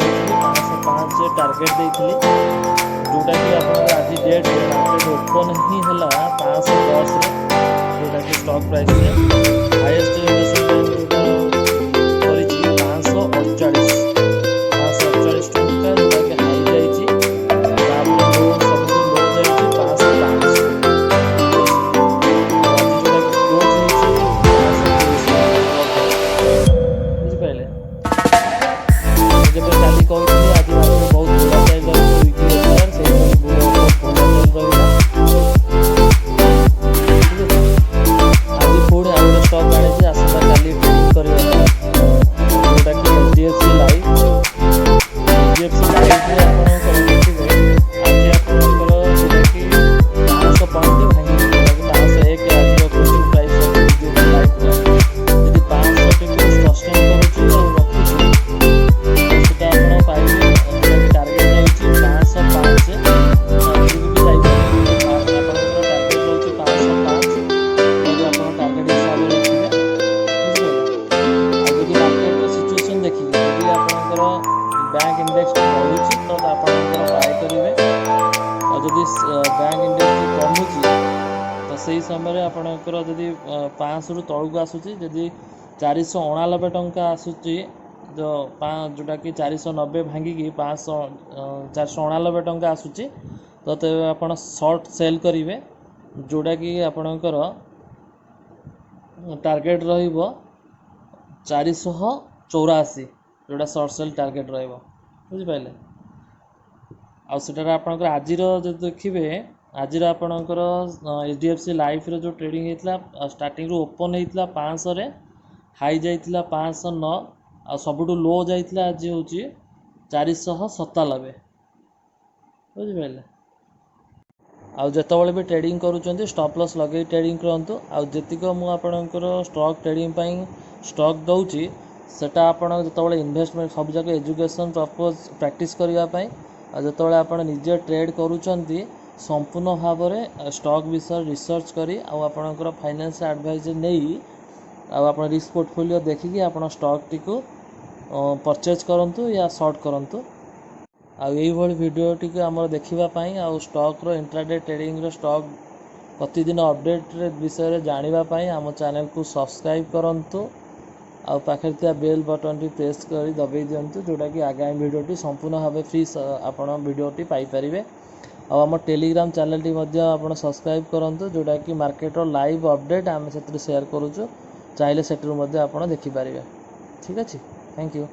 505 target देइथिली जोटा कि आपन आज डेट मार्केट ओपन ही हला 510 रे जोटा कि स्टॉक प्राइस रे हाईएस्ट इन्वेस्टमेंट जोटा करिछि 548 टଙ୍କା जोटा कि हाई जाइछि तापर लो सबसे लो जाइछि 505 आज जोटा कि क्लोज होइछि 530 बुझि पाइले जब काली कहूँ आज मार्केट बहुत बुरा चाल रही वीकली ओपनर से बहुत बुरा चाल रही आज पुणी आउ गोटे स्टॉक आनी आसता काली ट्रेडिंग करवा जोटा कि एचडीएफसी लाइफ रे आप देखिए आज आपंकर जोटा कि 500 पॉइंट भांगी 501 आज क्लोजिंग प्राइस एचडीएफसी लाइफ यदि 500 टी सस्टेन करुँच और रखुच्छी पाइबे टार्गेट रही 505 भी जाइए टार्गेट रही 505 टार्गेट हिसाब से रखिए बुझे जब मार्केट सिचुएशन देखिए यदि आपंकर बैंक इंडेक्स बढ़ुची तो आपंकर बाय करेंगे और जब बैंक इंडेक्स कमुची तो सही समय आपंकर जदि 500 रु तलू आसूँ जदि 489 टंका आसूँ जो जोटा कि 490 भांगिकी 489 टंका आसूँ तो तेज आप शॉर्ट सेल करेंगे जोटा कि आपणकर टार्गेट रहिबो 484 जोटा शॉर्ट सेल टार्गेट रहिबो बुझिपाइले आ सेटार आपणकर आजिर जो देखिए आजिर आपणकर एचडीएफसी लाइफ रे जो ट्रेडिंग होता स्टार्टिंग रू ओपन होता 500 रे हाई जाइथिला 509 आ सबुठू लो जाइथिला आज होची 497 बुझिपाइले आ जेतबेले भी ट्रेडिंग करूचंती स्टॉप लॉस लगे ट्रेडिंग करंतु आ जेतिक मु आपणकर स्टॉक ट्रेडिंग पई स्टॉक दउची सेटा आपण जेतबेले इन्वेस्टमेंट सब जगह एजुकेशन पर्पस प्रैक्टिस करिया पई आ जेतबेले आपण निजे ट्रेड करूचंती संपूर्ण भाव में स्टॉक विषय रिसर्च करी आ आपणकर फाइनेंशियल एडवाइस नहीं आ आपण रिस्क पोर्टफोलियो देखिकी आपण स्टॉक टी को परचेज करंतु या शॉर्ट करंतु आ वीडियो टी आम देखापी आ स्टॉक रो इंट्राडे ट्रेडिंग रो स्टॉक प्रतिदिन अपडेट विषय जानापी आम चैनल को सब्सक्राइब करंतु आ पाखे बेल बटन टी प्रेस कर दबाई दिंतु जोटा कि आगामी वीडियो टी संपूर्ण भाव फ्री आपण वीडियो टी पाई परिबे आम टेलीग्राम चैनल टी आप सब्सक्राइब करंतु जोटा कि मार्केट लाइव अपडेट आम से शेयर करूँ चाहिए सेठू आप देखिपारे ठीक अच्छे थैंक यू।